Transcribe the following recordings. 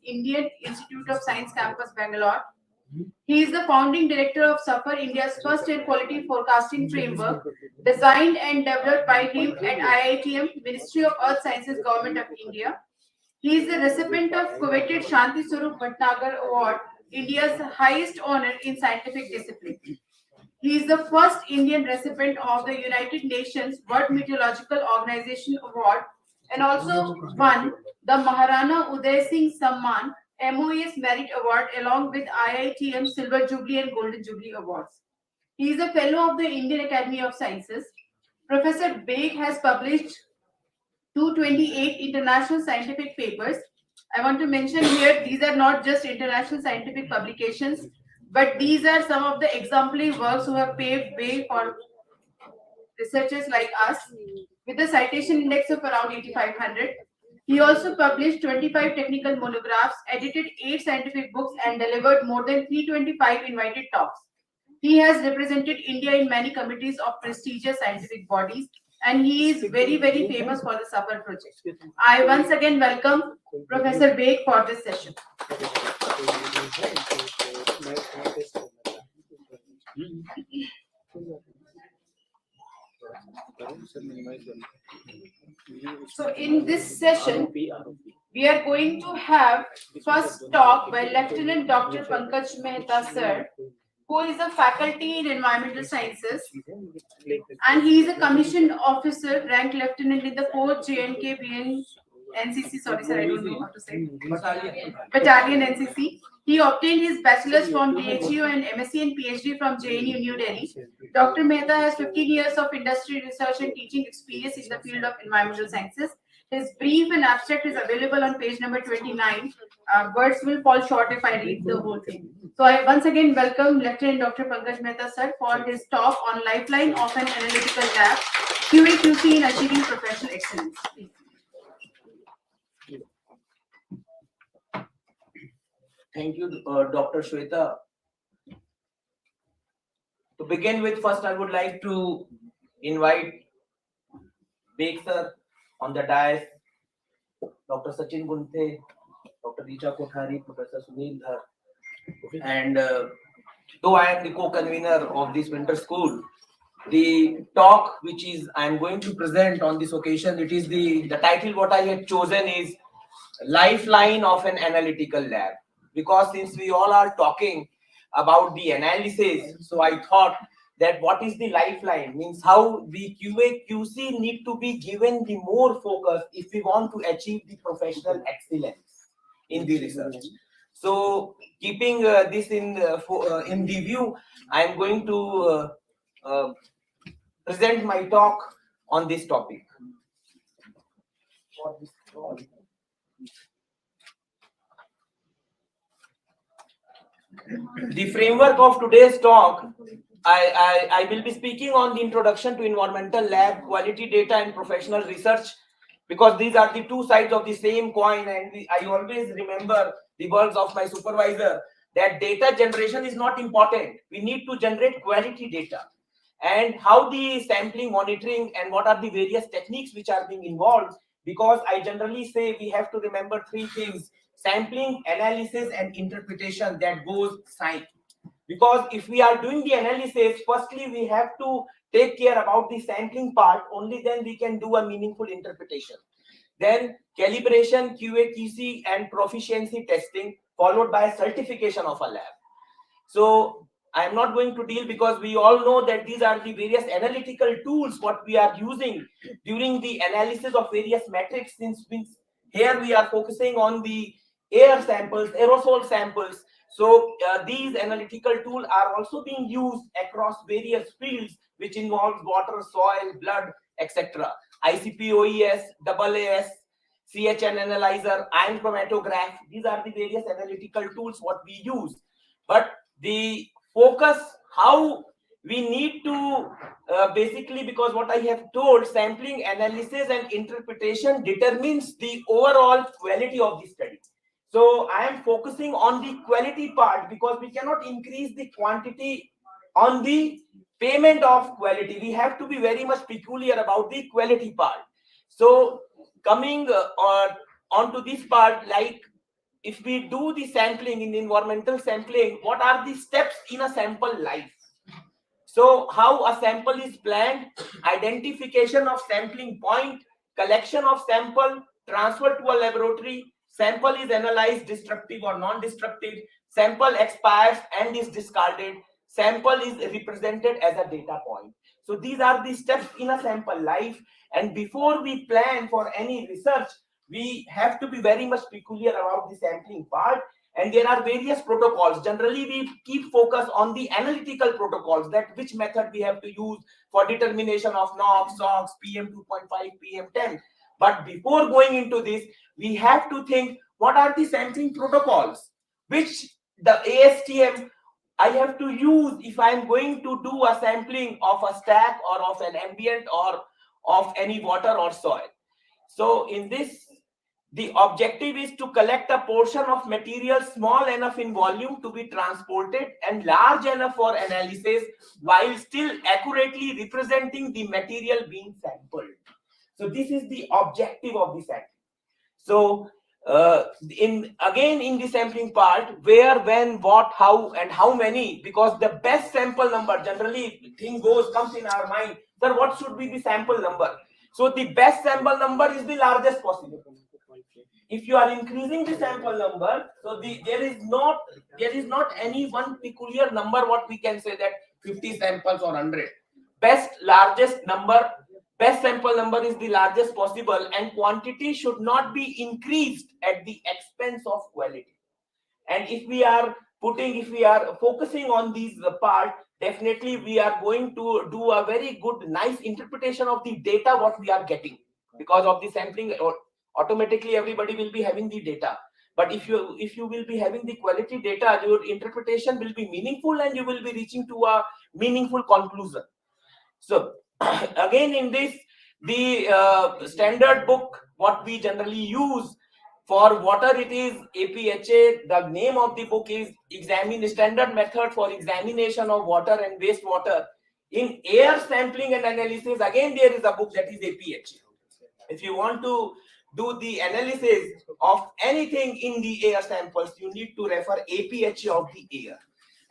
Indian Institute of Science Campus, Bangalore. He is the founding director of SAFAR, India's first air quality forecasting framework, designed and developed by him at IITM, Ministry of Earth Sciences, Government of India. He is the recipient of coveted Shanti Swarup Bhatnagar Award, India's highest honor in scientific discipline. He is the first Indian recipient of the United Nations World Meteorological Organization Award and also won the Maharana Uday Singh Samman MOS Merit Award along with IITM Silver Jubilee and Golden Jubilee Awards. He is a fellow of the Indian Academy of Sciences. Professor Beg has published 228 international scientific papers. I want to mention here these are not just international scientific publications, but these are some of the exemplary works who have paved way for researchers like us with a citation index of around 8500. He also published 25 technical monographs, edited 8 scientific books, and delivered more than 325 invited talks. He has represented India in many committees of prestigious scientific bodies, and he is very, very famous for the SAFAR project. I once again welcome Professor Beg for this session. So in this session, we are going to have first talk by Lieutenant Dr. Pankaj Mehta sir, who is a faculty in environmental sciences, and he is a commissioned officer, ranked lieutenant in the 4th JNK NCC. Sorry, sir, I don't know how to say. Battalion NCC. He obtained his bachelor's from DHU and MSc and PhD from JNU New Delhi. Dr. Mehta has 15 years of industry research and teaching experience in the field of environmental sciences. His brief and abstract is available on page number 29. Words will fall short if I read the whole thing. So I once again welcome Lieutenant Dr. Pankaj Mehta sir for his talk on Lifeline of an Analytical Lab, QA/QC in Achieving Professional Excellence. Please. Thank you, Dr. Shweta. To begin with, first I would like to invite Beg sir on the dais, Dr. Sachin Gunthe, Dr. Richa Kothari, Professor Sunil Dhar, and though I am the co-convener of this winter school, the talk which is I am going to present on this occasion, it is the title what I had chosen is Lifeline of an Analytical Lab. Because since we all are talking about the analysis, so I thought that what is the lifeline, means how the QA QC need to be given the more focus if we want to achieve the professional excellence in the research. So keeping this in the view, I am going to present my talk on this topic. The framework of today's talk, I will be speaking on the introduction to environmental lab, quality data and professional research, because these are the two sides of the same coin, and I always remember the words of my supervisor that data generation is not important. We need to generate quality data. And how the sampling, monitoring, and what are the various techniques which are being involved, because I generally say we have to remember 3 things: sampling, analysis, and interpretation that goes side. Because if we are doing the analysis, firstly we have to take care about the sampling part, only then we can do a meaningful interpretation. Then calibration, QA, QC, and proficiency testing, followed by certification of a lab. So I am not going to deal, because we all know that these are the various analytical tools what we are using during the analysis of various metrics, since here we are focusing on the air samples, aerosol samples. So these analytical tools are also being used across various fields which involves water, soil, blood, etc. ICP, OES, AAS, CHN analyzer, ion chromatograph. These are the various analytical tools what we use. But the focus, how we need to basically, because what I have told, sampling, analysis, and interpretation determines the overall quality of the study. So I am focusing on the quality part, because we cannot increase the quantity on the payment of quality. We have to be very much peculiar about the quality part. So coming on to this part, like if we do the sampling in the environmental sampling, what are the steps in a sample life? So how a sample is planned: identification of sampling point, collection of sample, transfer to a laboratory, sample is analyzed, destructive or non-destructive, sample expires and is discarded, sample is represented as a data point. So these are the steps in a sample life. And before we plan for any research, we have to be very much peculiar about the sampling part. And there are various protocols. Generally we keep focus on the analytical protocols, that which method we have to use for determination of NOx, SOx, PM 2.5, PM 10. But before going into this, we have to think what are the sampling protocols which the ASTM I have to use if I am going to do a sampling of a stack or of an ambient or of any water or soil. So in this, the objective is to collect a portion of material small enough in volume to be transported and large enough for analysis, while still accurately representing the material being sampled. So this is the objective of the sampling. So in the sampling part, where, when, what, how, and how many, because the best sample number, generally thing comes in our mind, sir, what should be the sample number? So the best sample number is the largest possible. If you are increasing the sample number, so there is not any one peculiar number what we can say that 50 samples or 100. Best sample number is the largest possible, and quantity should not be increased at the expense of quality. And if we are focusing on these part, definitely we are going to do a very good, nice interpretation of the data what we are getting. Because of the sampling, automatically everybody will be having the data. But if you will be having the quality data, your interpretation will be meaningful and you will be reaching to a meaningful conclusion. So again, in this, the standard book what we generally use for water, it is APHA. The name of the book is Standard Method for Examination of Water and Wastewater. In air sampling and analysis, again there is a book that is APHA. If you want to do the analysis of anything in the air samples, you need to refer APHA of the air.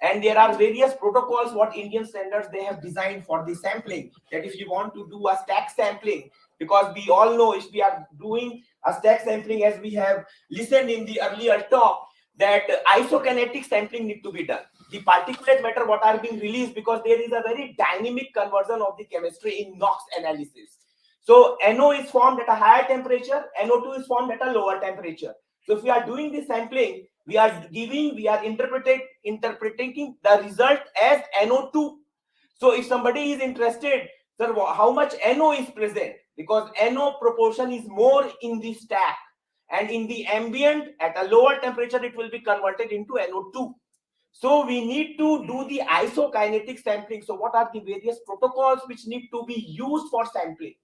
And there are various protocols what Indian standards they have designed for the sampling, that if you want to do a stack sampling, because we all know if we are doing a stack sampling, as we have listened in the earlier talk, that isokinetic sampling need to be done. The particulate matter what are being released, because there is a very dynamic conversion of the chemistry in NOx analysis. So NO is formed at a higher temperature, NO2 is formed at a lower temperature. So if we are doing this sampling, we are interpreting the result as NO2. So if somebody is interested, sir, how much NO is present? Because NO proportion is more in the stack, and in the ambient at a lower temperature it will be converted into NO2. So we need to do the isokinetic sampling. So what are the various protocols which need to be used for sampling?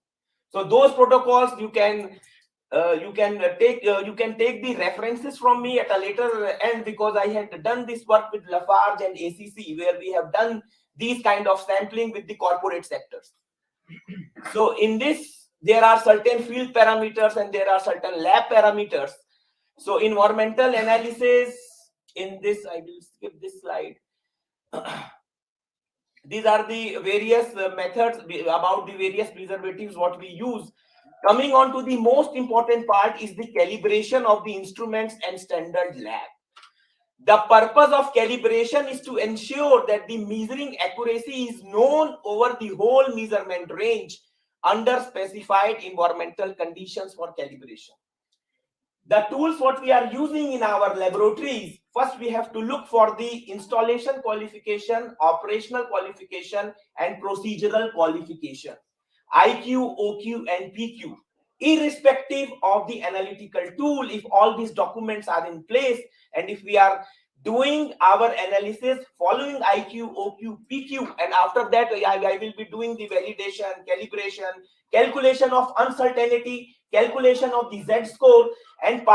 So those protocols you can take the references from me at a later end, because I had done this work with Lafarge and ACC, where we have done these kind of sampling with the corporate sectors. So in this, there are certain field parameters and there are certain lab parameters. So environmental analysis, in this I will skip this slide. These are the various methods about the various preservatives what we use. Coming on to the most important part is the calibration of the instruments and standard lab. The purpose of calibration is to ensure that the measuring accuracy is known over the whole measurement range under specified environmental conditions for calibration. The tools what we are using in our laboratories, first we have to look for the installation qualification, operational qualification, and procedural qualification, IQ, OQ, and PQ. Irrespective of the analytical tool, if all these documents are in place, and if we are doing our analysis following IQ, OQ, PQ, and after that I will be doing the validation, calibration, calculation of uncertainty, calculation of the Z-score, and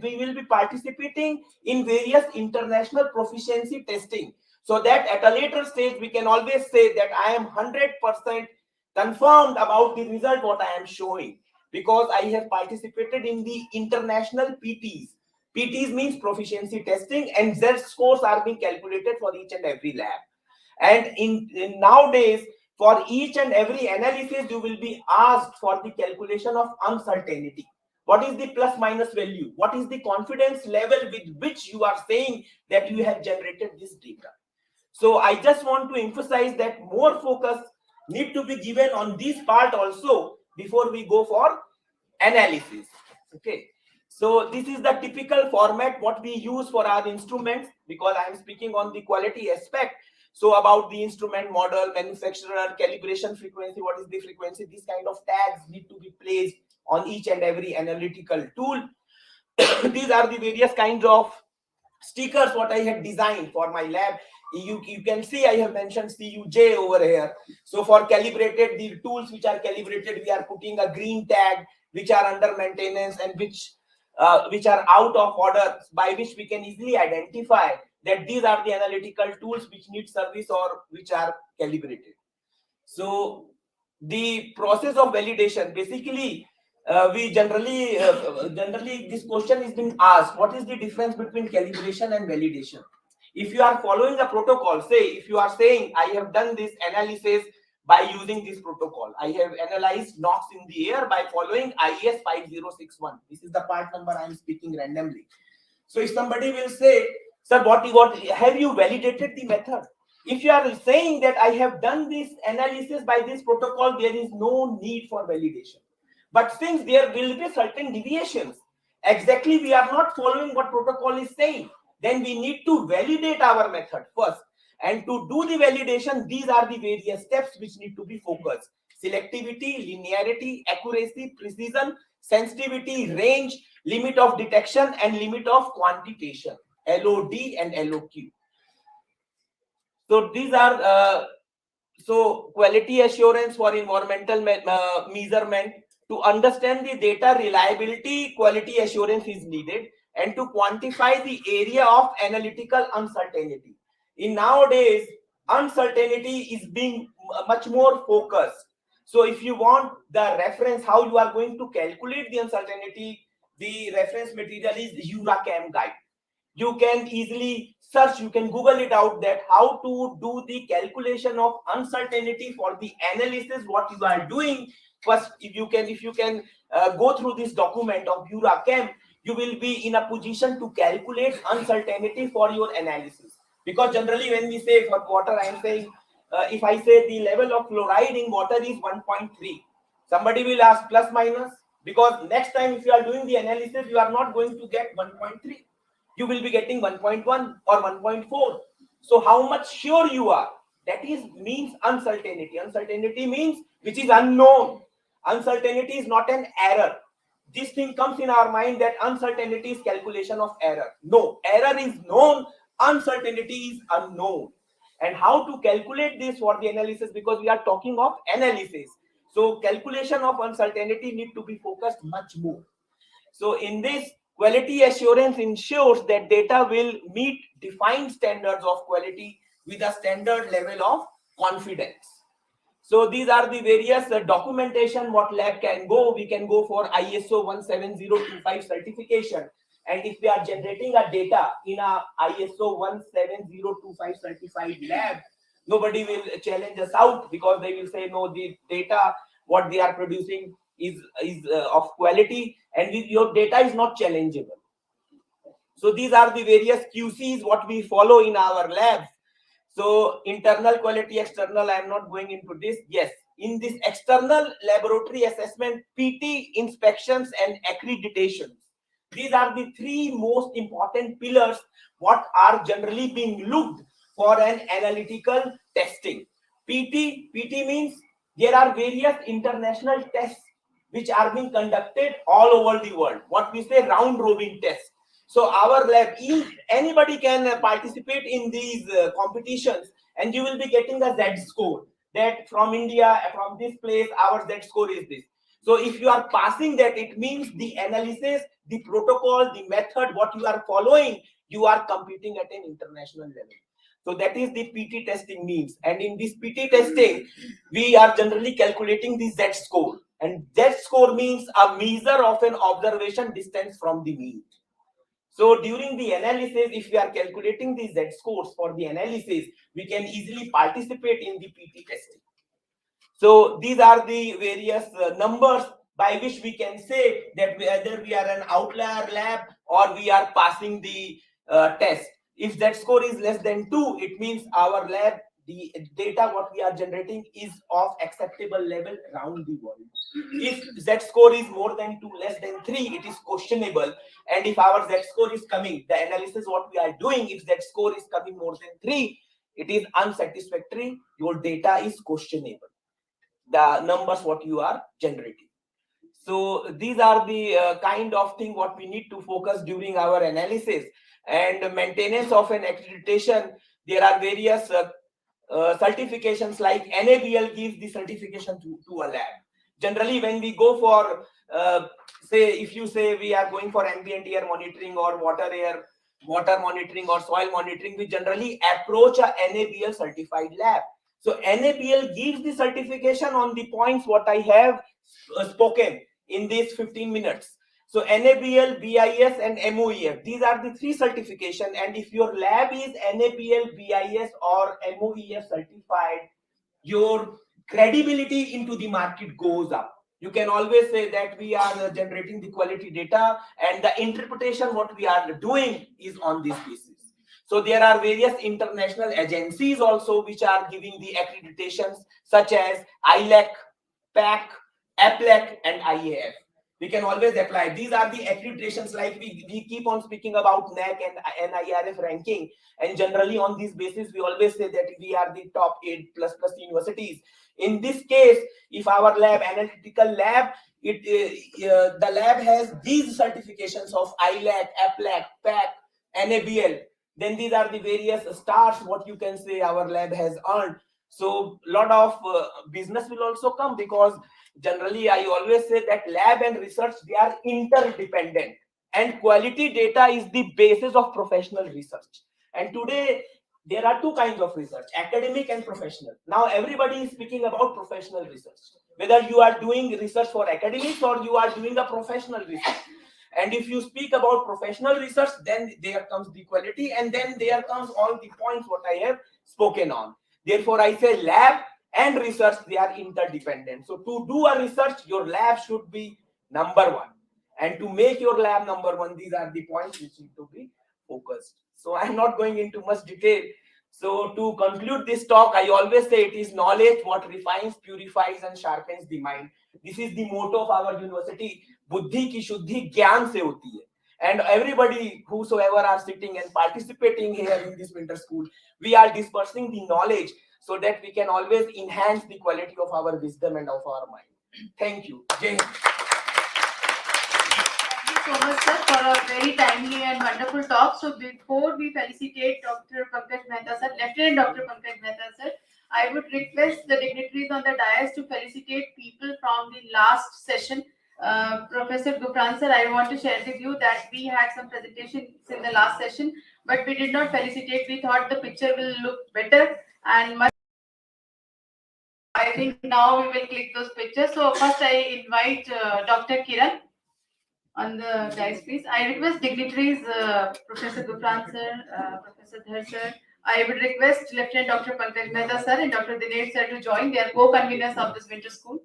we will be participating in various international proficiency testing, so that at a later stage we can always say that I am 100% confirmed about the result what I am showing, because I have participated in the international PTs. PTs means proficiency testing, and Z scores are being calculated for each and every lab. And in nowadays, for each and every analysis, you will be asked for the calculation of uncertainty. What is the plus minus value? What is the confidence level with which you are saying that you have generated this data? So I just want to emphasize that more focus need to be given on this part also before we go for analysis. Okay. So this is the typical format what we use for our instruments, because I am speaking on the quality aspect. So about the instrument model, manufacturer, calibration frequency, what is the frequency, these kind of tags need to be placed on each and every analytical tool. These are the various kinds of stickers what I had designed for my lab. You can see I have mentioned CUJ over here. So for calibrated, the tools which are calibrated, we are putting a green tag, which are under maintenance and which are out of order, by which we can easily identify that these are the analytical tools which need service or which are calibrated. So the process of validation, basically, we generally this question is being asked: what is the difference between calibration and validation? If you are following a protocol, say if you are saying I have done this analysis by using this protocol, I have analyzed NOx in the air by following IS 5061. This is the part number I am speaking randomly. So if somebody will say, sir, what have you validated the method? If you are saying that I have done this analysis by this protocol, there is no need for validation. But since there will be certain deviations, exactly we are not following what protocol is saying, then we need to validate our method first. And to do the validation, these are the various steps which need to be focused: selectivity, linearity, accuracy, precision, sensitivity, range, limit of detection, and limit of quantitation, LOD and LOQ. So these are so quality assurance for environmental measurement. To understand the data reliability, quality assurance is needed, and to quantify the area of analytical uncertainty. In nowadays, uncertainty is being much more focused. So if you want the reference how you are going to calculate the uncertainty, the reference material is EURACAM guide. You can easily search, you can Google it out, that how to do the calculation of uncertainty for the analysis what you are doing. First, if you can go through this document of EURACAM, you will be in a position to calculate uncertainty for your analysis. Because generally when we say for water, I am saying if I say the level of fluoride in water is 1.3, somebody will ask plus minus, because next time if you are doing the analysis, you are not going to get 1.3, you will be getting 1.1 or 1.4. So how much sure you are? That is means uncertainty. Uncertainty means which is unknown. Uncertainty is not an error. This thing comes in our mind that uncertainty is calculation of error. No, error is known, uncertainty is unknown. And how to calculate this for the analysis, because we are talking of analysis. So calculation of uncertainty need to be focused much more. So in this, quality assurance ensures that data will meet defined standards of quality with a standard level of confidence. So these are the various documentation what lab can go. We can go for ISO 17025 certification. And if we are generating a data in a ISO 17025 certified lab, nobody will challenge us out, because they will say, no, the data what they are producing is of quality, and your data is not challengeable. So these are the various QCs what we follow in our labs. So internal quality, external, I am not going into this. Yes, in this external laboratory assessment, PT, inspections, and accreditations. These are the three most important pillars what are generally being looked for an analytical testing. PT means there are various international tests which are being conducted all over the world. What we say round robin tests. So our lab, anybody can participate in these competitions, and you will be getting a Z score, that from India, from this place, our Z score is this. So if you are passing that, it means the analysis, the protocol, the method, what you are following, you are competing at an international level. So that is the PT testing means. And in this PT testing, we are generally calculating the Z score. And Z score means a measure of an observation distance from the mean. So during the analysis, if we are calculating the Z scores for the analysis, we can easily participate in the PT testing. So these are the various numbers by which we can say that whether we are an outlier lab or we are passing the test. If that score is less than 2, it means our lab, the data what we are generating is of acceptable level around the world. If Z score is more than 2, less than 3, it is questionable. And if our Z score is coming, the analysis what we are doing, if Z score is coming more than 3, it is unsatisfactory. Your data is questionable, the numbers what you are generating. So these are the kind of thing what we need to focus during our analysis. And maintenance of an accreditation, there are various certifications, like NABL gives the certification to a lab. Generally when we go for say, if you say we are going for ambient air monitoring or water monitoring or soil monitoring, we generally approach a NABL certified lab. So NABL gives the certification on the points what I have spoken in these 15 minutes. So NABL, BIS and MOEF, these are the 3 certification. And if your lab is NABL, BIS or MOEF certified, your credibility into the market goes up. You can always say that we are generating the quality data, and the interpretation what we are doing is on this basis. So there are various international agencies also which are giving the accreditations, such as ILAC, PAC, APLAC and IAF. We can always apply. These are the accreditations, like we keep on speaking about NAC and NIRF ranking, and generally on this basis we always say that we are the top 8++ universities. In this case, if our lab, analytical lab, the lab has these certifications of ILAC, APLAC, PAC, NABL, then these are the various stars what you can say our lab has earned. So lot of business will also come, because generally I always say that lab and research, they are interdependent, and quality data is the basis of professional research. And today there are 2 kinds of research, academic and professional. Now everybody is speaking about professional research, whether you are doing research for academics or you are doing a professional research. And if you speak about professional research, then there comes the quality, and then there comes all the points what I have spoken on. Therefore I say lab and research, they are interdependent. So to do a research, your lab should be number 1, and to make your lab number 1, these are the points which need to be focused. So I'm not going into much detail. So to conclude this talk, I always say it is knowledge what refines, purifies and sharpens the mind. This is the motto of our university. बुद्धि की शुद्धि ज्ञान से होती है. And everybody whosoever are sitting and participating here in this winter school, we are dispersing the knowledge so that we can always enhance the quality of our wisdom and of our mind. Thank you. Jai Hind. Thank you so much, sir, for a very timely and wonderful talk. So before we felicitate Dr. Pankaj Mehta, sir, Lieutenant Dr. Pankaj Mehta, sir, I would request the dignitaries on the dais to felicitate people from the last session. Professor Gupran, sir, I want to share with you that we had some presentations in the last session, but we did not felicitate. We thought the picture will look better and much. I think now we will click those pictures. So first I invite Dr. Kiran on the dais, please. I request dignitaries, Professor Gupran, sir, Professor Dhar, sir. I would request Lieutenant Dr. Pankaj Mehta, sir, and Dr. Dinesh, sir, to join. They are co-conveners of this winter school.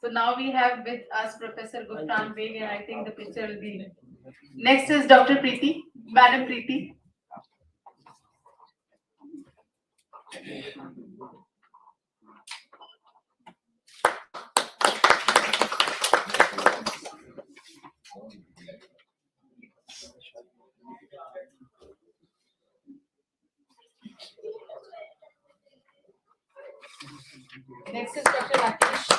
So now we have with us Professor Gupran Beg, and I think the picture will be. Next is Dr. Preeti, Madam Preeti. Next is Dr. Rakesh.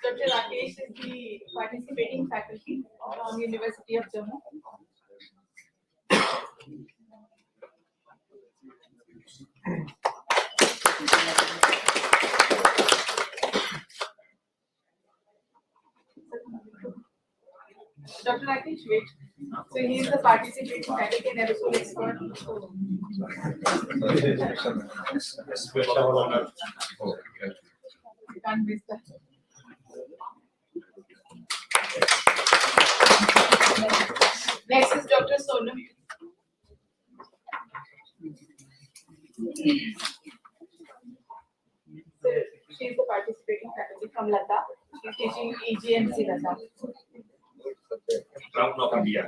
Dr. Rakesh is the participating faculty from University of Jammu. Dr. Rakesh, wait. So he is the participating faculty and aerosol expert. Special honor. You can't miss that. Next is Dr. Sonam. So she is the participating faculty from Ladakh. She is teaching EGMC Ladakh. Crown of India.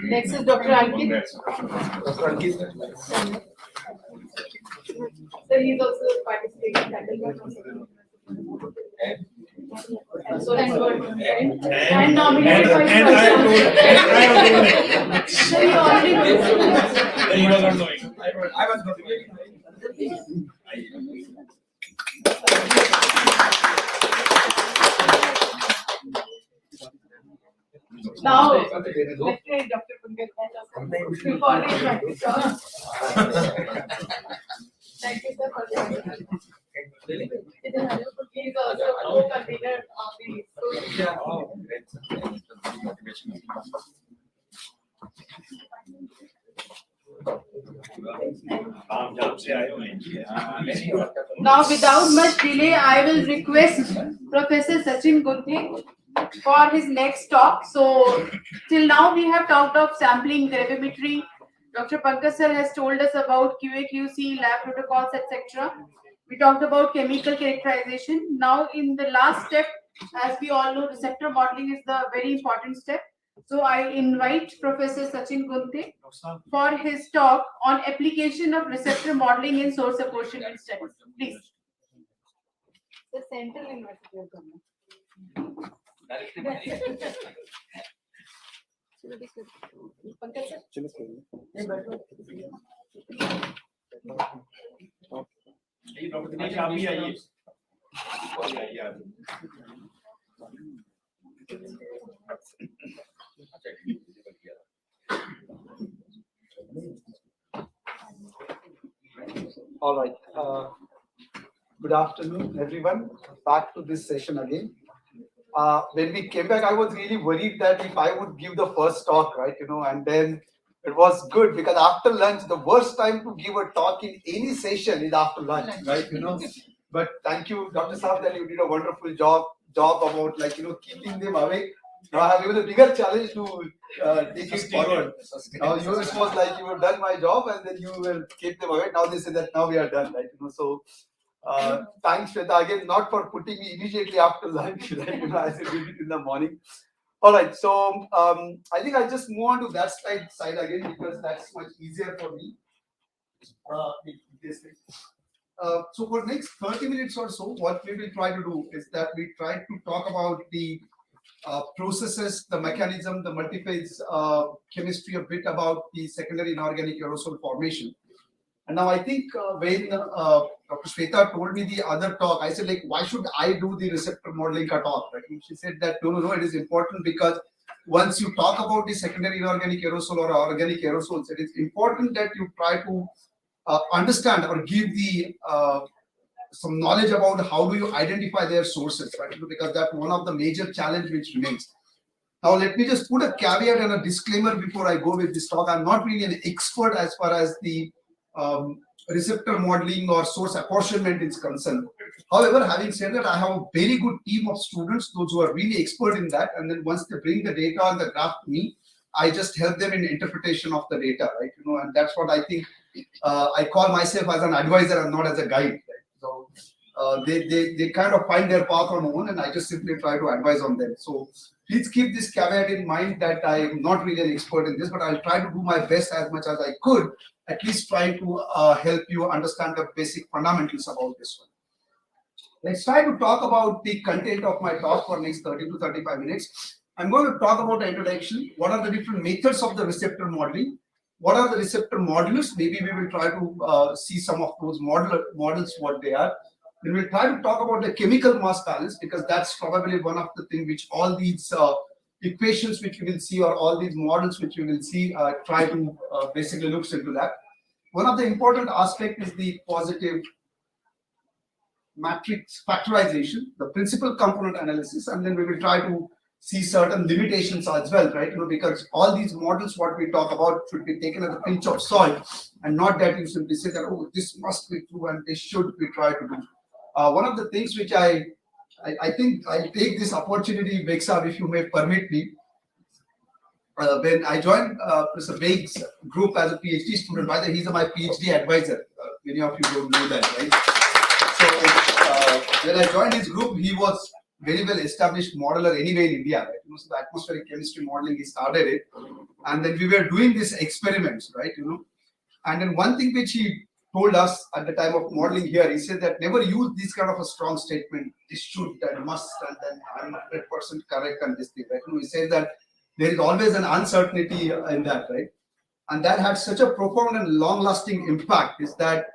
Next is Dr. Ankit. So he is also participating faculty. So that's good. And nominated by So you already know. He was not knowing. I was not knowing. Now, let's say Dr. Pankaj. Before we start. Thank you, sir, for joining. He is also a co-convener of the school. Now, without much delay, I will request Professor Sachin Gunthe for his next talk. So, till now we have talked of sampling, gravimetry. Dr. Pankaj sir has told us about QA/QC, lab protocols, etc. We talked about chemical characterization. Now, in the last step, as we all know, receptor modeling is the very important step. So, I invite Professor Sachin Gunthe for his talk on application of receptor modeling in source apportionment studies. Please. The Central University of Jammu. Pankaj sir. आप भी आइए All right. Good afternoon, everyone. Back to this session again. When we came back, I was really worried that if I would give the first talk, right, and then it was good because after lunch, the worst time to give a talk in any session is after lunch, right, But thank you, Dr. Saab, that you did a wonderful job about keeping them awake. Now I have even a bigger challenge to take it forward. Now yours was like you have done my job and then you will keep them awake. Now they say that now we are done, right? So thanks, Shweta, again, not for putting me immediately after lunch, right? As I did it in the morning. All right, so I think I'll just move on to that side again because that's much easier for me. So for next 30 minutes or so, what we will try to do is that we try to talk about the processes, the mechanism, the multiphase chemistry, a bit about the secondary inorganic aerosol formation. And now I think when Dr. Shweta told me the other talk, I said, like, why should I do the receptor modeling talk? Right? And she said that, no, it is important because once you talk about the secondary inorganic aerosol or organic aerosols, it is important that you try to understand or give the some knowledge about how do you identify their sources, right? Because that's one of the major challenge which remains. Now, let me just put a caveat and a disclaimer before I go with this talk. I'm not really an expert as far as the receptor modeling or source apportionment is concerned. However, having said that, I have a very good team of students, those who are really expert in that. And then once they bring the data and the graph to me, I just help them in interpretation of the data, right? And that's what I think I call myself as an advisor and not as a guide. Right? So they kind of find their path on own, and I just simply try to advise on them. So please keep this caveat in mind that I am not really an expert in this, but I'll try to do my best as much as I could, at least try to help you understand the basic fundamentals about this one. Let's try to talk about the content of my talk for next 30 to 35 minutes. I'm going to talk about the introduction. What are the different methods of the receptor modeling? What are the receptor modulus? Maybe we will try to see some of those models, what they are. Then we'll try to talk about the chemical mass balance because that's probably one of the things which all these equations which you will see, or all these models which you will see, try to basically looks into that. One of the important aspect is the positive matrix factorization, the principal component analysis, and then we will try to see certain limitations as well, right? Because all these models, what we talk about, should be taken as a pinch of salt, and not that you simply say that, oh, this must be true and this should be tried to do. One of the things which I think I'll take this opportunity, Vexav, if you may permit me. When I joined Professor Beg's group as a PhD student, by the way, he's my PhD advisor. Many of you don't know that, right? So when I joined his group, he was very well established modeler anyway in India, right? So the atmospheric chemistry modeling, he started it, and then we were doing these experiments, right? And then one thing which he told us at the time of modeling here, he said that never use this kind of a strong statement, this should, that must, and then I'm 100% correct on this thing, right? He said that there is always an uncertainty in that, right? And that had such a profound and long-lasting impact, is that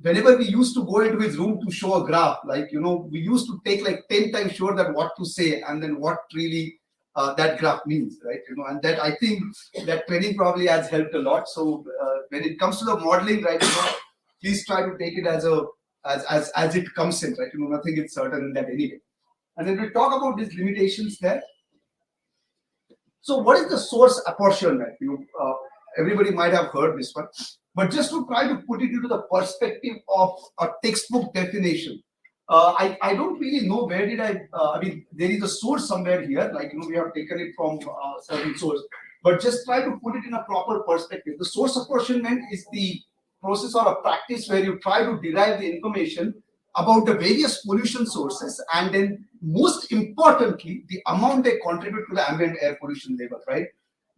whenever we used to go into his room to show a graph, like, we used to take like 10 times sure that what to say and then what really that graph means, right? And that, I think that training probably has helped a lot. So when it comes to the modeling, right, please try to take it as it comes in, right? Nothing is certain in that anyway. And then we talk about these limitations there. So what is the source apportionment? Everybody might have heard this one, but just to try to put it into the perspective of a textbook definition, I don't really know where did I mean, there is a source somewhere here, like, we have taken it from certain source, but just try to put it in a proper perspective. The source apportionment is the process or a practice where you try to derive the information about the various pollution sources, and then most importantly, the amount they contribute to the ambient air pollution level, right?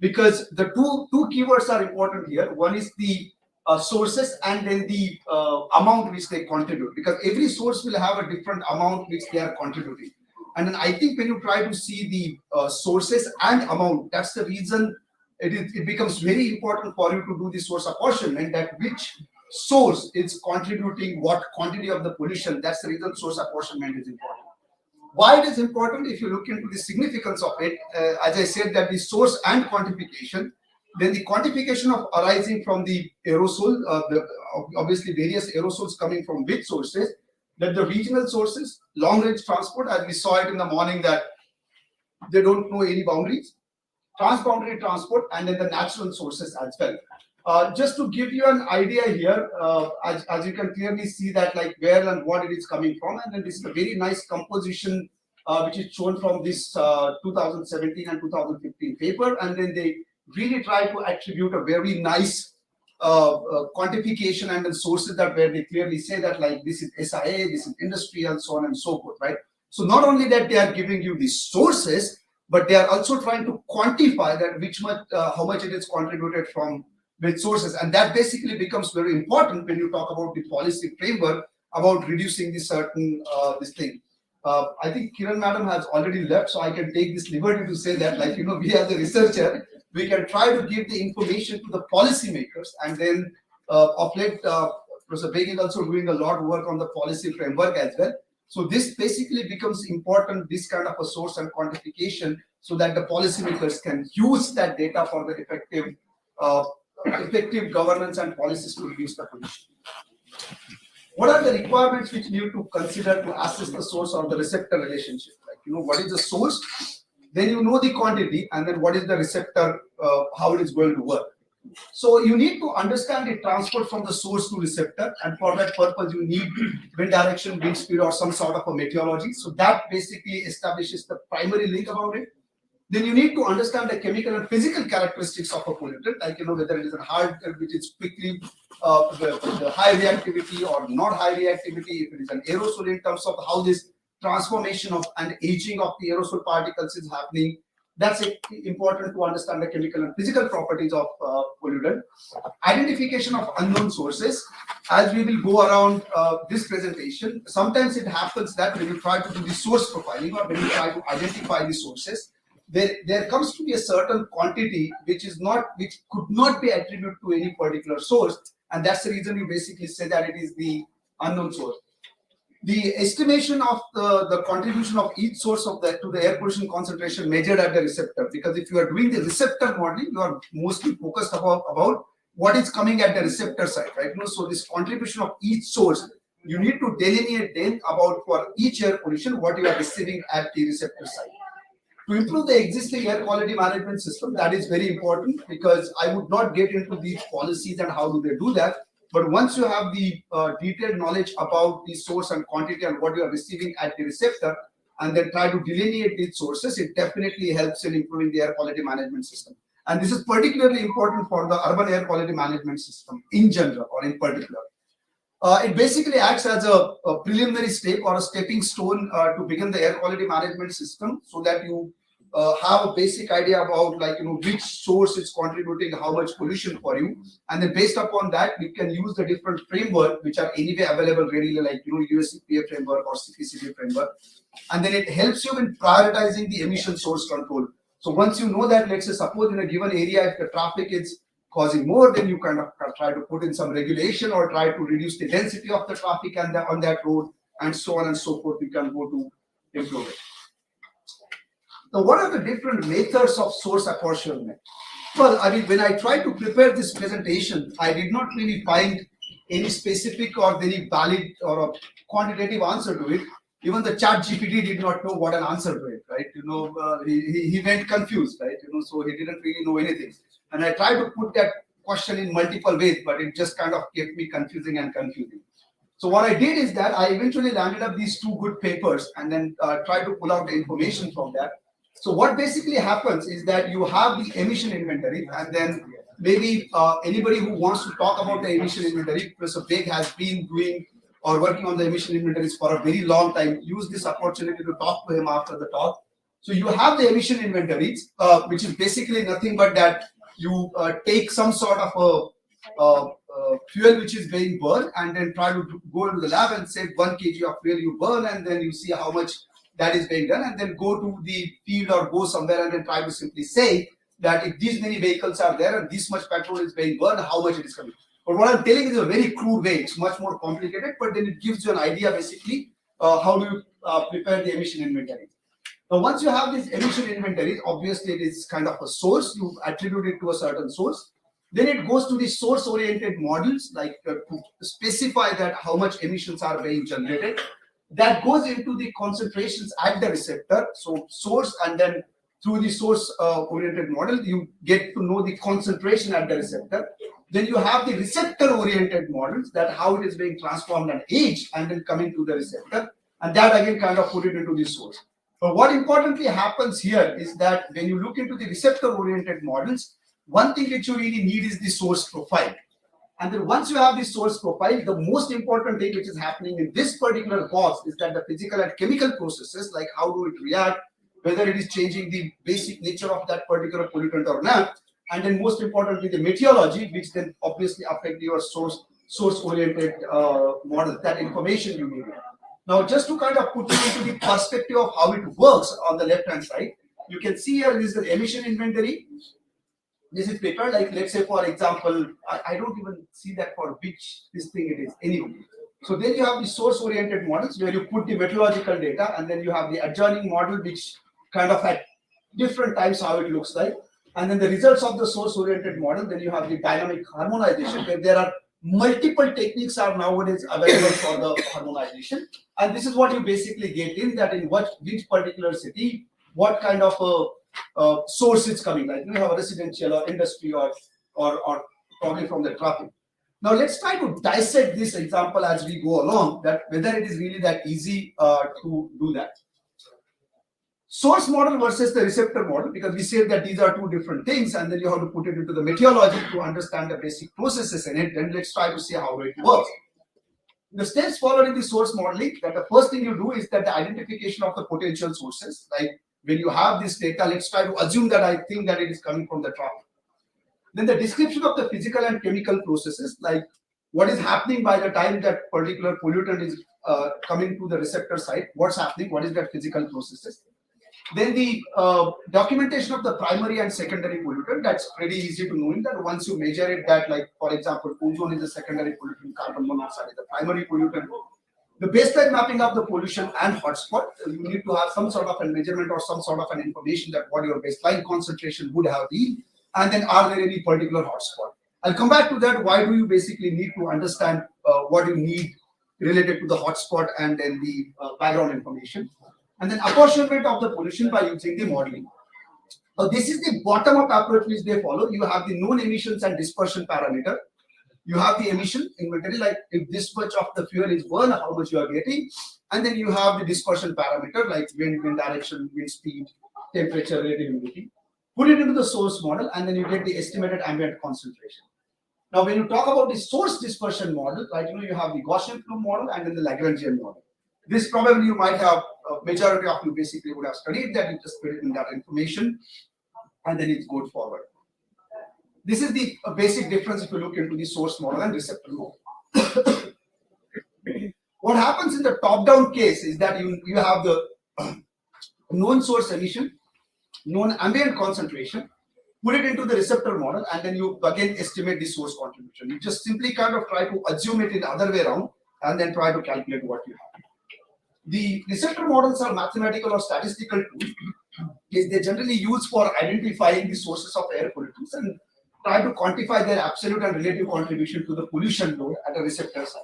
Because the two keywords are important here. One is the sources, and then the amount which they contribute, because every source will have a different amount which they are contributing. And then I think when you try to see the sources and amount, that's the reason it becomes very important for you to do the source apportionment, that which source is contributing what quantity of the pollution. That's the reason source apportionment is important. Why it is important? If you look into the significance of it, as I said, that the source and quantification, then the quantification of arising from the aerosol, obviously various aerosols coming from which sources, that the regional sources, long range transport, as we saw it in the morning, that they don't know any boundaries, transboundary transport, and then the natural sources as well. Just to give you an idea here, as you can clearly see that, like, where and what it is coming from, and then this is a very nice composition which is shown from this 2017 and 2015 paper, and then they really try to attribute a very nice quantification and the sources that where they clearly say that, like, this is SIA, this is industry, and so on and so forth, right? So not only that they are giving you the sources, but they are also trying to quantify that which much, how much it is contributed from with sources, and that basically becomes very important when you talk about the policy framework about reducing the certain this thing. I think Kiran madam has already left, so I can take this liberty to say that, like, we as a researcher, we can try to give the information to the policymakers, and then of late, Professor Beg is also doing a lot of work on the policy framework as well. So this basically becomes important, this kind of a source and quantification, so that the policymakers can use that data for the effective governance and policies to reduce the pollution. What are the requirements which you need to consider to assess the source or the receptor relationship? Like, what is the source? Then you know the quantity, and then what is the receptor, how it is going to work. So you need to understand the transport from the source to receptor, and for that purpose you need wind direction, wind speed, or some sort of a meteorology. So that basically establishes the primary link about it. Then you need to understand the chemical and physical characteristics of a pollutant, like, whether it is a hard, which is quickly the high reactivity or not high reactivity, if it is an aerosol, in terms of how this transformation of and aging of the aerosol particles is happening. That's important to understand the chemical and physical properties of pollutant. Identification of unknown sources. As we will go around this presentation, sometimes it happens that when you try to do the source profiling, or when you try to identify the sources, there comes to be a certain quantity which could not be attributed to any particular source, and that's the reason you basically say that it is the unknown source. The estimation of the contribution of each source of to the air pollution concentration measured at the receptor, because if you are doing the receptor modeling, you are mostly focused about what is coming at the receptor side, right? So this contribution of each source, you need to delineate then about for each air pollution what you are receiving at the receptor side. To improve the existing air quality management system, that is very important, because I would not get into these policies and how do they do that. But once you have the detailed knowledge about the source and quantity and what you are receiving at the receptor, and then try to delineate these sources, it definitely helps in improving the air quality management system. And this is particularly important for the urban air quality management system in general or in particular. It basically acts as a preliminary step or a stepping stone to begin the air quality management system, so that you have a basic idea about which source is contributing how much pollution for you, and then based upon that we can use the different framework which are anyway available readily, like US EPA framework or CPCB framework, and then it helps you in prioritizing the emission source control. So once you know that, let's say suppose in a given area if the traffic is causing more, then you kind of try to put in some regulation or try to reduce the density of the traffic and on that road, and so on and so forth. You can go to improve it. Now, what are the different methods of source apportionment? Well, I mean, when I tried to prepare this presentation, I did not really find any specific or very valid or a quantitative answer to it. Even the chat GPT did not know what an answer to it, right? He went confused, right? So he didn't really know anything. And I tried to put that question in multiple ways, but it just kind of kept me confusing. So what I did is that I eventually landed up these two good papers and then tried to pull out the information from that. So what basically happens is that you have the emission inventory, and then maybe anybody who wants to talk about the emission inventory, Professor Beg has been doing or working on the emission inventories for a very long time. Use this opportunity to talk to him after the talk. So you have the emission inventories, which is basically nothing but that you take some sort of a fuel which is being burned, and then try to go into the lab and say 1 kg of fuel you burn, and then you see how much that is being done, and then go to the field or go somewhere and then try to simply say that if these many vehicles are there and this much petrol is being burned, how much it is coming. But what I'm telling is a very crude way. It's much more complicated, but then it gives you an idea basically how do you prepare the emission inventory. Now, once you have this emission inventory, obviously it is kind of a source. You attribute it to a certain source. Then it goes to the source-oriented models, like to specify that how much emissions are being generated. That goes into the concentrations at the receptor. So source, and then through the source-oriented model, you get to know the concentration at the receptor. Then you have the receptor-oriented models, that how it is being transformed and aged, and then coming to the receptor. And that again kind of put it into the source. But what importantly happens here is that when you look into the receptor-oriented models, one thing that you really need is the source profile. And then once you have the source profile, the most important thing which is happening in this particular box is that the physical and chemical processes, like how do it react, whether it is changing the basic nature of that particular pollutant or not, and then most importantly the meteorology, which then obviously affect your source-oriented model, that information you need. Now, just to kind of put you into the perspective of how it works on the left-hand side, you can see here this is the emission inventory. This is paper, like let's say for example, I don't even see that for which this thing it is anyway. So then you have the source-oriented models where you put the meteorological data, and then you have the adjoining model which kind of at different times how it looks like. And then the results of the source-oriented model, then you have the dynamic harmonization where there are multiple techniques are nowadays available for the harmonization. And this is what you basically get in that in which particular city, what kind of a source is coming, like you have a residential or industry or probably from the traffic. Now let's try to dissect this example as we go along, that whether it is really that easy to do that. Source model versus the receptor model, because we said that these are two different things, and then you have to put it into the meteorology to understand the basic processes in it. Then let's try to see how it works. The steps followed in the source modeling, that the first thing you do is that the identification of the potential sources. Like when you have this data, let's try to assume that I think that it is coming from the traffic. Then the description of the physical and chemical processes, like what is happening by the time that particular pollutant is coming to the receptor site, what's happening, what is that physical processes. Then the documentation of the primary and secondary pollutant, that's pretty easy to know in that once you measure it, that like for example, ozone is the secondary pollutant, carbon monoxide is the primary pollutant. The baseline mapping of the pollution and hotspot, you need to have some sort of a measurement or some sort of an information that what your baseline concentration would have been, and then are there any particular hotspot. I'll come back to that. Why do you basically need to understand what you need related to the hotspot and then the background information. And then apportionment of the pollution by using the modeling. This is the bottom-up approach which they follow. You have the known emissions and dispersion parameter. You have the emission inventory, like if this much of the fuel is burned, how much you are getting. And then you have the dispersion parameter, like wind direction, wind speed, temperature, relative humidity. Put it into the source model, and then you get the estimated ambient concentration. Now, when you talk about the source dispersion model, right, you have the Gaussian plume model and then the Lagrangian model. This probably you might have, majority of you basically would have studied that. You just put it in that information, and then it's good forward. This is the basic difference if you look into the source model and receptor model. What happens in the top-down case is that you have the known source emission, known ambient concentration, put it into the receptor model, and then you again estimate the source contribution. You just simply kind of try to assume it in the other way around and then try to calculate what you have. The receptor models are mathematical or statistical tools. They generally use for identifying the sources of air pollutants and try to quantify their absolute and relative contribution to the pollution load at a receptor site.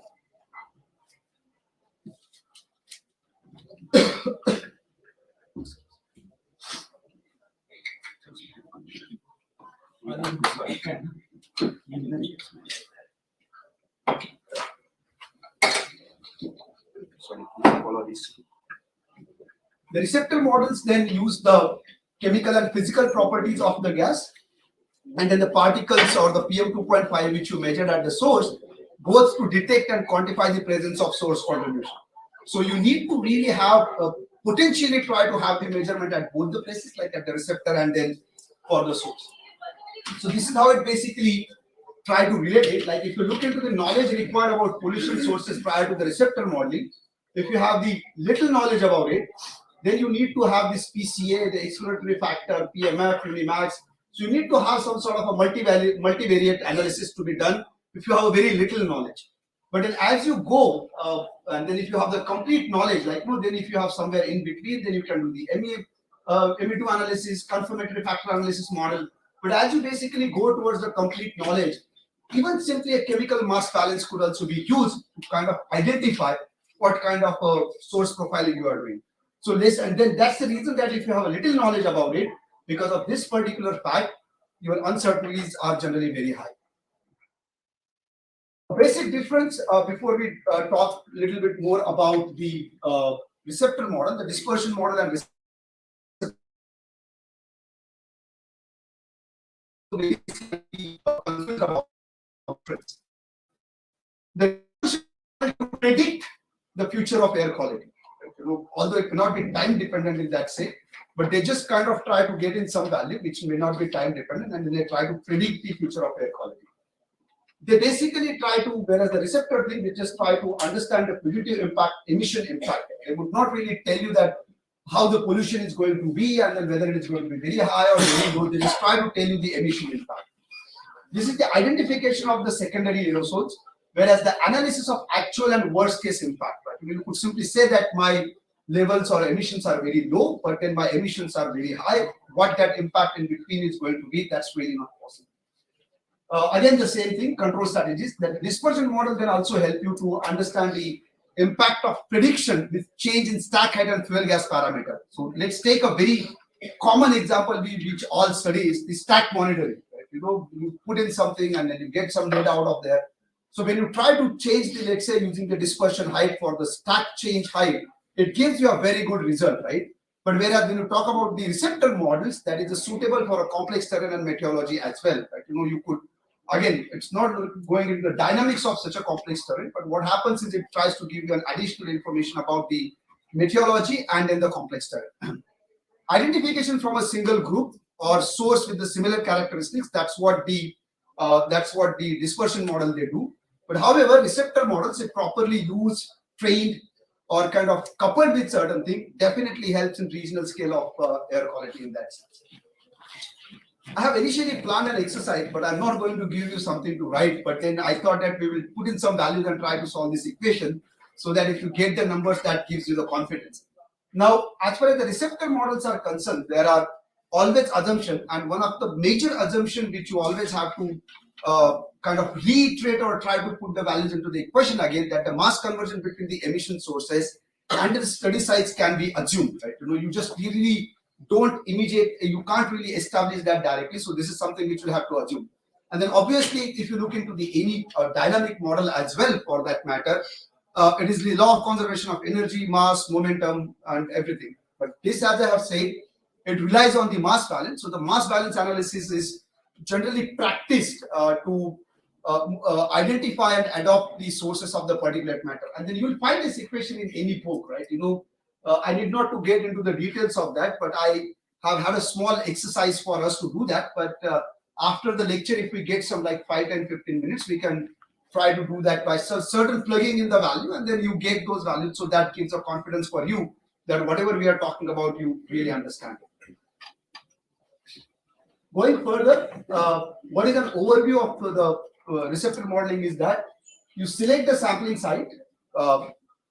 The receptor models then use the chemical and physical properties of the gas, and then the particles or the PM 2.5 which you measured at the source, both to detect and quantify the presence of source contribution. So you need to really have potentially try to have the measurement at both the places, like at the receptor and then for the source. So this is how it basically try to relate it. Like if you look into the knowledge required about pollution sources prior to the receptor modeling, if you have the little knowledge about it, then you need to have this PCA, the exploratory factor, PMF, Unimax. So you need to have some sort of a multivariate analysis to be done if you have a very little knowledge. But then as you go, and then if you have the complete knowledge, like then if you have somewhere in between, then you can do the ME2 analysis, confirmatory factor analysis model. But as you basically go towards the complete knowledge, even simply a chemical mass balance could also be used to kind of identify what kind of a source profiling you are doing. So this, and then that's the reason that if you have a little knowledge about it, because of this particular fact, your uncertainties are generally very high. A basic difference before we talk a little bit more about the receptor model, the dispersion model and receptor. The predict the future of air quality. Although it cannot be time dependent in that say, but they just kind of try to get in some value which may not be time dependent, and then they try to predict the future of air quality. They basically try to, whereas the receptor thing, they just try to understand the pollutive impact, emission impact. They would not really tell you that how the pollution is going to be and then whether it is going to be very high or very low. They just try to tell you the emission impact. This is the identification of the secondary aerosols, whereas the analysis of actual and worst case impact. Right? You could simply say that my levels or emissions are very low, but then my emissions are very high. What that impact in between is going to be, that's really not possible. Again, the same thing, control strategies. The dispersion model can also help you to understand the impact of prediction with change in stack height and fuel gas parameter. So let's take a very common example which all study is the stack monitoring. Right? You put in something and then you get some data out of there. So when you try to change the, let's say, using the dispersion height for the stack change height, it gives you a very good result, right? But whereas when you talk about the receptor models, that is suitable for a complex terrain and meteorology as well. Right? You could, again, it's not going into the dynamics of such a complex terrain, but what happens is it tries to give you an additional information about the meteorology and then the complex terrain. Identification from a single group or source with the similar characteristics, that's what the dispersion model they do. But however, receptor models, if properly used, trained, or kind of coupled with certain things, definitely helps in regional scale of air quality in that sense. I have initially planned an exercise, but I'm not going to give you something to write. But then I thought that we will put in some values and try to solve this equation. so that if you get the numbers, that gives you the confidence. Now, as far as the receptor models are concerned, there are always assumption, and one of the major assumption which you always have to kind of reiterate or try to put the values into the equation again, that the mass conversion between the emission sources and the study sites can be assumed, right? You just really you can't really establish that directly. So this is something which you have to assume. And then obviously, if you look into the any dynamic model as well, for that matter, it is the law of conservation of energy, mass, momentum, and everything. But this, as I have said, it relies on the mass balance. So the mass balance analysis is generally practiced to identify and adopt the sources of the particulate matter. And then you will find this equation in any book, right? I need not to get into the details of that, but I have had a small exercise for us to do that. But after the lecture, if we get some like 5, 10, 15 minutes, we can try to do that by certain plugging in the value, and then you get those values. So that gives a confidence for you that whatever we are talking about, you really understand it. Going further, what is an overview of the receptor modeling is that you select the sampling site.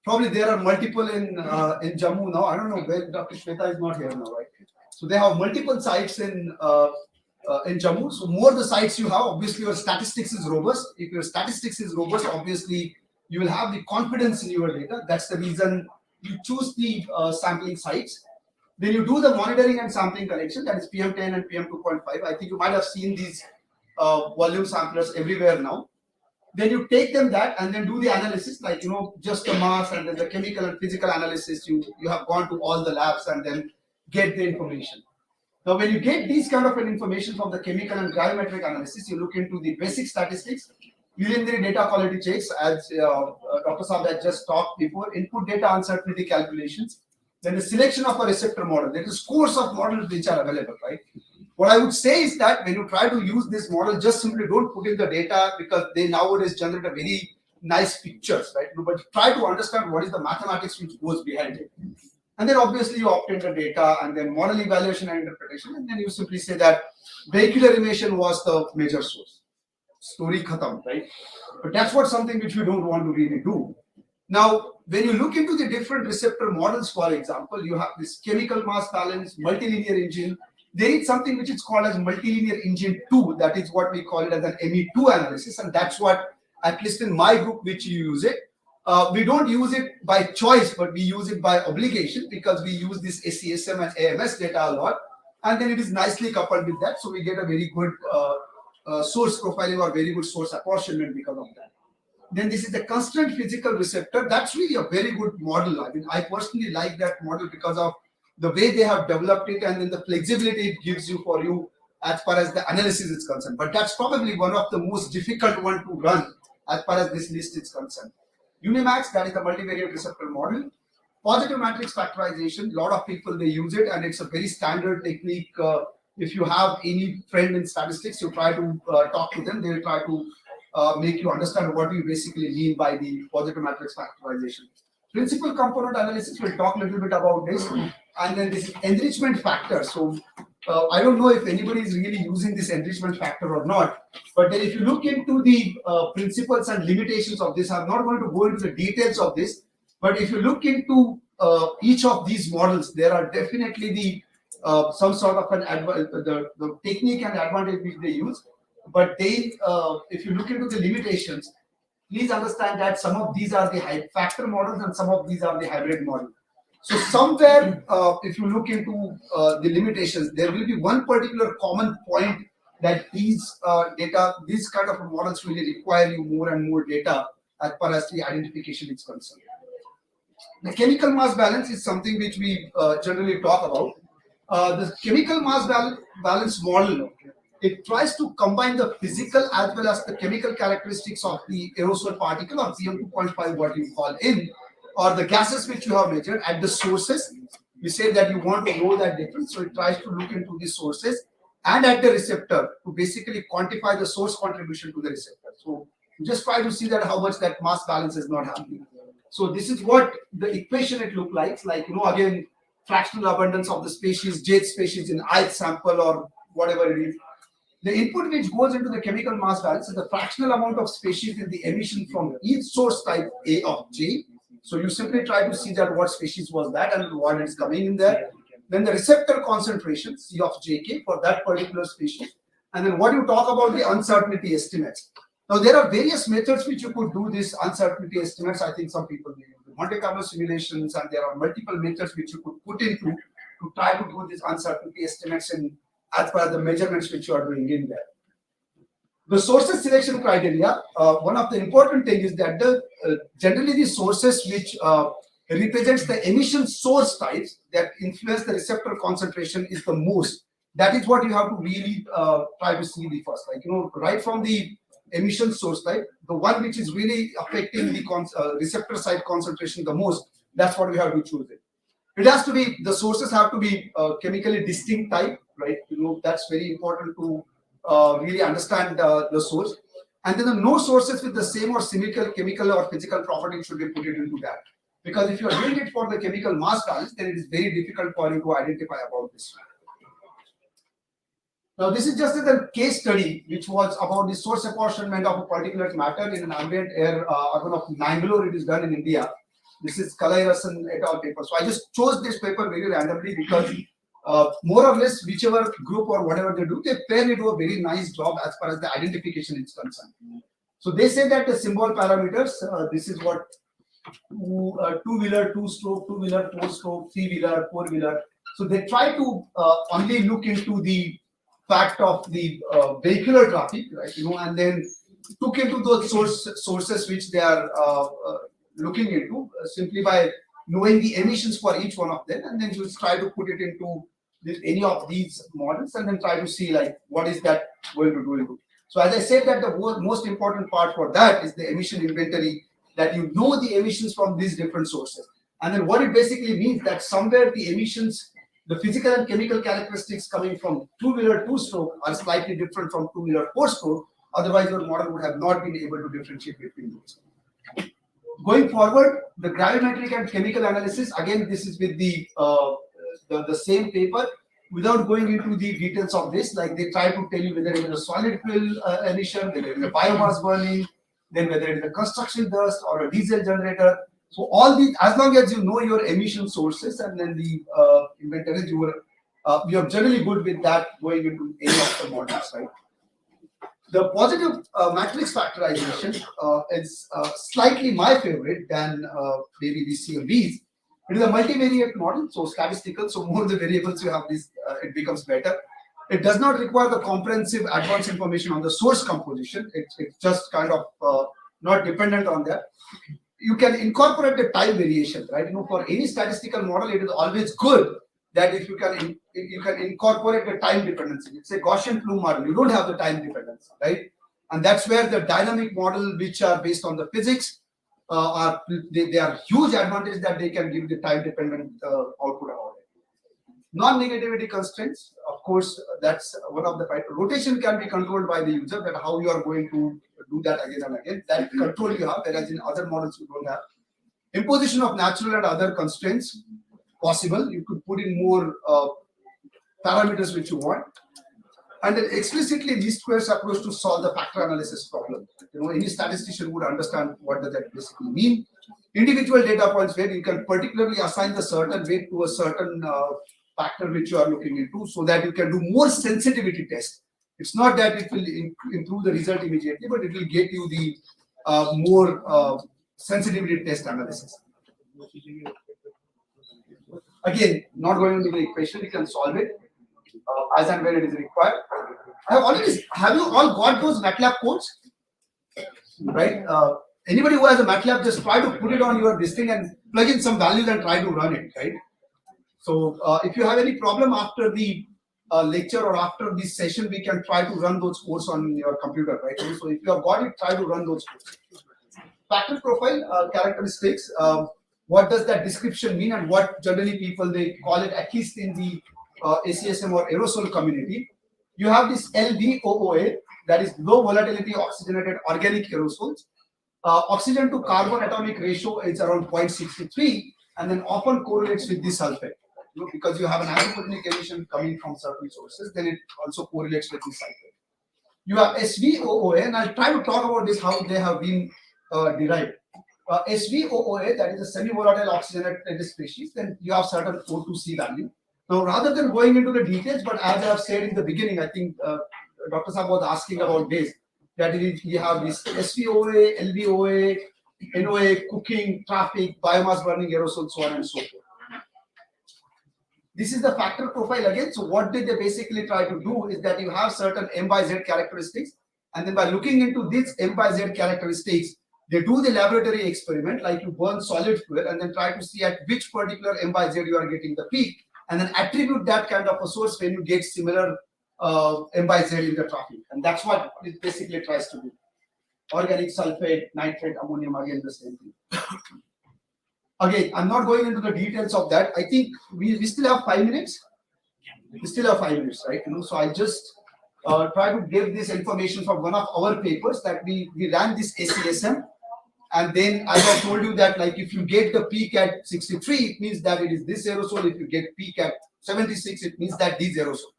Probably there are multiple in Jammu now. I don't know where Dr. Shweta is not here now, right? So they have multiple sites in Jammu. So more the sites you have, obviously your statistics is robust. If your statistics is robust, obviously you will have the confidence in your data. That's the reason you choose the sampling sites. Then you do the monitoring and sampling collection, that is PM10 and PM2.5. I think you might have seen these volume samplers everywhere now. Then you take them that and then do the analysis, like just the mass and then the chemical and physical analysis. You have gone to all the labs and then get the information. Now, when you get these kind of an information from the chemical and gravimetric analysis, you look into the basic statistics, preliminary data quality checks, as Dr. Saab had just talked before, input data uncertainty calculations, then the selection of a receptor model. There is scores of models which are available, right? What I would say is that when you try to use this model, just simply don't put in the data, because they nowadays generate a very nice pictures, right? But try to understand what is the mathematics which goes behind it. And then obviously you obtain the data and then model evaluation and interpretation, and then you simply say that vehicular emission was the major source. Story khatam, right? But that's what something which we don't want to really do. Now, when you look into the different receptor models, for example, you have this chemical mass balance, multilinear engine. There is something which is called as multilinear engine 2. That is what we call it as an ME2 analysis, and that's what, at least in my group, which you use it. We don't use it by choice, but we use it by obligation, because we use this SCSM and AMS data a lot, and then it is nicely coupled with that. So we get a very good source profiling or very good source apportionment because of that. Then this is the constant physical receptor. That's really a very good model. I mean, I personally like that model because of the way they have developed it and then the flexibility it gives you for you as far as the analysis is concerned. But that's probably one of the most difficult one to run as far as this list is concerned. Unimax, that is the multivariate receptor model. Positive matrix factorization, a lot of people, they use it, and it's a very standard technique. If you have any friend in statistics, you try to talk to them, they will try to make you understand what you basically mean by the positive matrix factorization. Principal component analysis, we'll talk a little bit about this. And then this enrichment factor. So I don't know if anybody is really using this enrichment factor or not, but then if you look into the principles and limitations of this, I'm not going to go into the details of this, but if you look into each of these models, there are definitely the some sort of the technique and advantage which they use. But they, if you look into the limitations, please understand that some of these are the factor models and some of these are the hybrid models. So somewhere, if you look into the limitations, there will be one particular common point that these data, these kind of models really require you more and more data as far as the identification is concerned. The chemical mass balance is something which we generally talk about. The chemical mass balance model, it tries to combine the physical as well as the chemical characteristics of the aerosol particle or PM2.5, what you call in, or the gases which you have measured at the sources. You say that you want to know that difference, so it tries to look into the sources and at the receptor to basically quantify the source contribution to the receptor. So you just try to see that how much that mass balance is not happening. So this is what the equation it looks like, again, fractional abundance of the species, jth species in ith sample or whatever it is. The input which goes into the chemical mass balance is the fractional amount of species in the emission from each source type A of J So you simply try to see that what species was that and what is coming in there. Then the receptor concentration, C of JK for that particular species. And then what you talk about the uncertainty estimates. Now there are various methods which you could do this uncertainty estimates. I think some people use Monte Carlo simulations, and there are multiple methods which you could put into to try to do these uncertainty estimates in as per the measurements which you are doing in there. The sources selection criteria, one of the important things is that generally the sources which represents the emission source types that influence the receptor concentration is the most. That is what you have to really try to see the first, like, right from the emission source type, the one which is really affecting the receptor site concentration the most, that's what we have to choose it. It has to be, the sources have to be chemically distinct type, right? That's very important to really understand the source. And then the no sources with the same or similar chemical or physical property should be put it into that. Because if you are doing it for the chemical mass balance, then it is very difficult for you to identify about this. Now, this is just a case study which was about the source apportionment of a particulate matter in an ambient air urban of Mangalore. It is done in India. This is Kalairasan et al. Paper. So I just chose this paper very randomly because more or less whichever group or whatever they do, they fairly do a very nice job as far as the identification is concerned. So they say that the symbol parameters, this is what two-wheeler, two-stroke, two-wheeler, four-stroke, three-wheeler, four-wheeler. So they try to only look into the fact of the vehicular traffic, right? And then took into those sources which they are looking into simply by knowing the emissions for each one of them, and then you try to put it into any of these models, and then try to see like what is that going to do. So as I said, that the most important part for that is the emission inventory, that you know the emissions from these different sources, and then what it basically means that somewhere the emissions, the physical and chemical characteristics coming from two-wheeler two-stroke are slightly different from two-wheeler four-stroke. Otherwise, your model would have not been able to differentiate between those. Going forward, the gravimetric and chemical analysis, again, this is with the same paper, without going into the details of this, like they try to tell you whether it is a solid fuel emission, whether it is a biomass burning, then whether it is a construction dust or a diesel generator. So all these, as long as you know your emission sources and then the inventories, you are generally good with that going into any of the models, right? The positive matrix factorization is slightly my favorite than maybe the CMVs. It is a multivariate model, so statistical. So more the variables you have, this it becomes better. It does not require the comprehensive advanced information on the source composition. It's just kind of not dependent on that. You can incorporate the time variation, right? For any statistical model, it is always good that if you can incorporate the time dependency. It's a Gaussian plume model. You don't have the time dependence, right? And that's where the dynamic model, which are based on the physics, they are huge advantage that they can give the time dependent output about it. Non-negativity constraints, of course, that's one of the factors. Rotation can be controlled by the user, that how you are going to do that again and again. That control you have, whereas in other models you don't have. Imposition of natural and other constraints possible. You could put in more parameters which you want. And then explicitly least squares approach to solve the factor analysis problem. Any statistician would understand what does that basically mean. Individual data points where you can particularly assign the certain weight to a certain factor which you are looking into, so that you can do more sensitivity tests. It's not that it will improve the result immediately, but it will get you the more sensitivity test analysis. Again, not going into the equation, you can solve it as and when it is required. Have you all got those MATLAB codes? Right? Anybody who has a MATLAB, just try to put it on your this thing and plug in some values and try to run it, right? So if you have any problem after the lecture or after this session, we can try to run those codes on your computer, right? So if you have got it, try to run those codes. Factor profile characteristics. What does that description mean, and what generally people they call it, at least in the ACSM or aerosol community? You have this LVOOA, that is low volatility oxygenated organic aerosols. Oxygen to carbon atomic ratio is around 0.63, and then often correlates with the sulfate. Because you have an anthropogenic emission coming from certain sources, then it also correlates with the sulfate. You have SVOOA, and I'll try to talk about this, how they have been derived. SVOOA, that is a semi-volatile oxygenated species, then you have certain O2C value. Now, rather than going into the details, but as I have said in the beginning, I think Dr. Saab was asking about this, that you have this SVOA, LVOA, NOA, cooking, traffic, biomass burning, aerosol, so on and so forth. This is the factor profile again. So what did they basically try to do is that you have certain M by Z characteristics, and then by looking into these M by Z characteristics, they do the laboratory experiment, like you burn solid fuel and then try to see at which particular M by Z you are getting the peak, and then attribute that kind of a source when you get similar M by Z in the traffic. And that's what it basically tries to do. Organic sulfate, nitrate, ammonium, again the same thing. Again, I'm not going into the details of that. I think we still have 5 minutes. We still have 5 minutes, right? So I just try to give this information from one of our papers that we ran this ACSM. And then as I told you that, like, if you get the peak at 63, it means that it is this aerosol. If you get peak at 76, it means that this aerosol.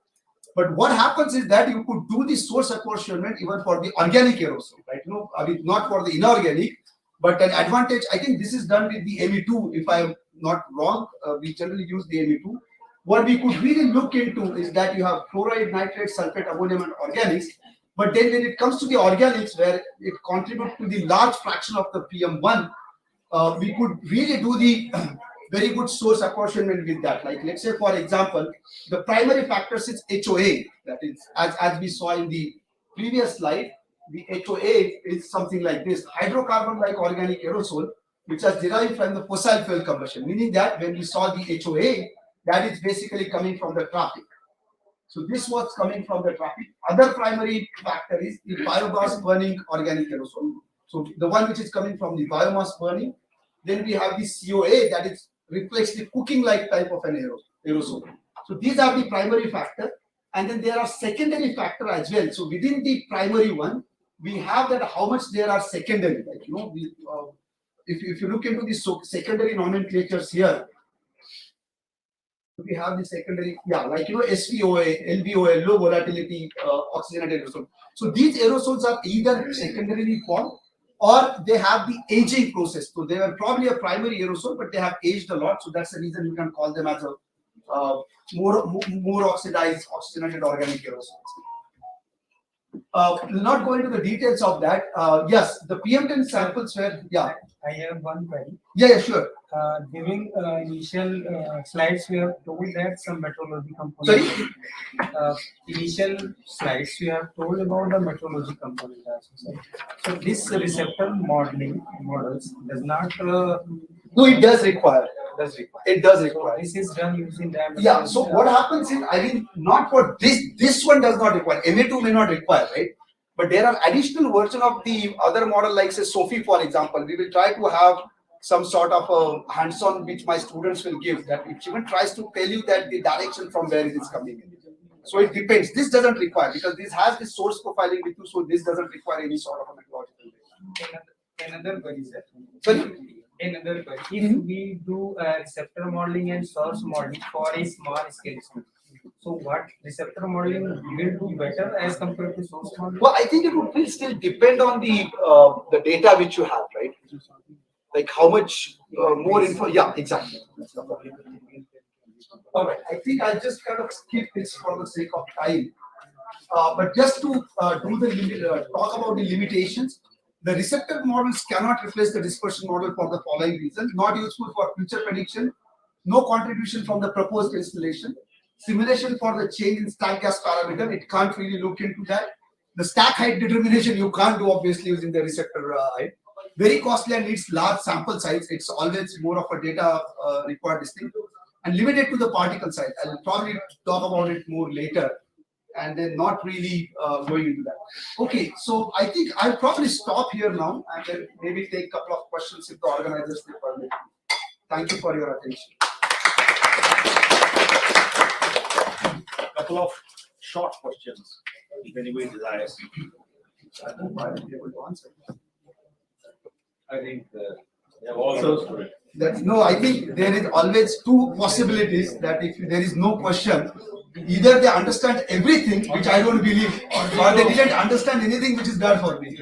But what happens is that you could do the source apportionment even for the organic aerosol, right? I mean, not for the inorganic, but an advantage. I think this is done with the Me2, if I am not wrong. We generally use the Me2. What we could really look into is that you have chloride, nitrate, sulfate, ammonium, and organics. But then when it comes to the organics, where it contributes to the large fraction of the PM1, we could really do the very good source apportionment with that. Like, let's say, for example, the primary factors is HOA. That is, as we saw in the previous slide, the HOA is something like this: hydrocarbon-like organic aerosol, which is derived from the fossil fuel combustion. Meaning that when we saw the HOA, that is basically coming from the traffic. So this was coming from the traffic. Other primary factor is the biomass burning organic aerosol. So the one which is coming from the biomass burning. Then we have the COA, that is reflects the cooking-like type of an aerosol. So these are the primary factor, and then there are secondary factor as well. So within the primary one, we have that how much there are secondary. Like, if you look into the secondary nomenclatures here, we have the secondary, SVOA, LVOA, low volatility oxygenated aerosol. So these aerosols are either secondarily formed or they have the aging process. So they are probably a primary aerosol, but they have aged a lot. So that's the reason you can call them as a more oxidized, oxygenated organic aerosols. Not going into the details of that. Yes, the PM10 samples were, I have one query. Yeah, sure. During initial slides, we have told that some metrology component. Sorry? Initial slides, we have told about the metrology component also. So this receptor models does not. No, it does require. It does require. This is done using that. Yeah. So what happens is, I mean, not for this. This one does not require. MA2 may not require, right? But there are additional version of the other model, like say SOFI, for example. We will try to have some sort of a hands-on which my students will give, that it even tries to tell you that the direction from where it is coming in. So it depends. This doesn't require, because this has the source profiling with you, so this doesn't require any sort of a methodological data. Another query, sir. Sorry? Another query. If we do receptor modeling and source modeling for a small scale study, so what receptor modeling will do better as compared to source modeling? Well, I think it will still depend on the data which you have, right? Like how much more info. Yeah, exactly. All right. I think I'll just kind of skip this for the sake of time. But just to talk about the limitations, the receptor models cannot replace the dispersion model for the following reasons: not useful for future prediction, no contribution from the proposed installation, simulation for the change in stack gas parameter, it can't really look into that. The stack height determination you can't do obviously using the receptor height. Very costly and needs large sample size. It's always more of a data required thing, and limited to the particle size. I'll probably talk about it more later, and then not really going into that. Okay, so I think I'll probably stop here now and then maybe take a couple of questions if the organizers will permit. Thank you for your attention. Couple of short questions, if anybody desires. I hope I will be able to answer. I think they have also. I think there is always two possibilities, that if there is no question, either they understand everything, which I don't believe, or they didn't understand anything which is done for me.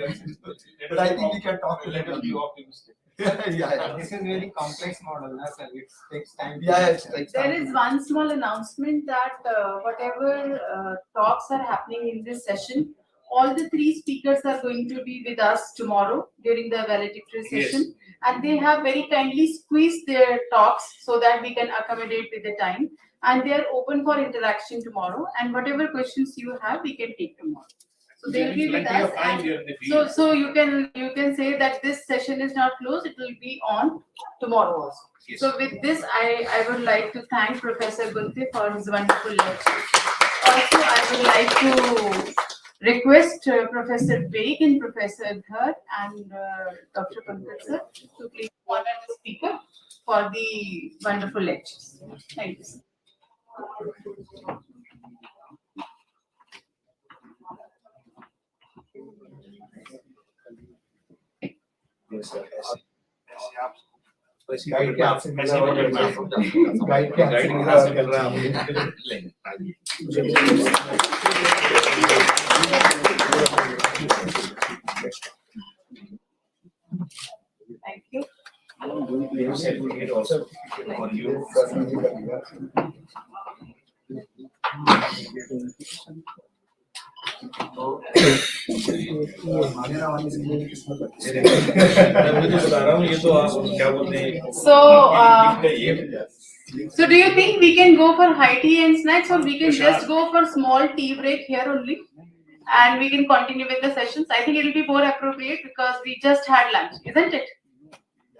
But I think we can talk to them. Be optimistic. Yeah. This is very complex model, sir. It takes time. Yeah, it takes There time. is one small announcement that whatever talks are happening in this session, all the three speakers are going to be with us tomorrow during the valedictory session, and they have very kindly squeezed their talks so that we can accommodate with the time. And they are open for interaction tomorrow. And whatever questions you have, we can take tomorrow. So they'll be with us. And so you can say that this session is not closed. It will be on tomorrow also. So with this, I would like to thank Professor Gunte for his wonderful lecture. Also, I would like to request Professor Beg and Professor Dhar and Dr. Pankaj sir to please honor the speaker for the wonderful lectures. Thank you, sir. Guide के आपसे मिल रहा है guide के आपसे मिल रहा है Thank you. You said we need also on you. So do you think we can go for high tea and snacks, or we can just go for small tea break here only and we can continue with the sessions? I think it will be more appropriate because we just had lunch, isn't it?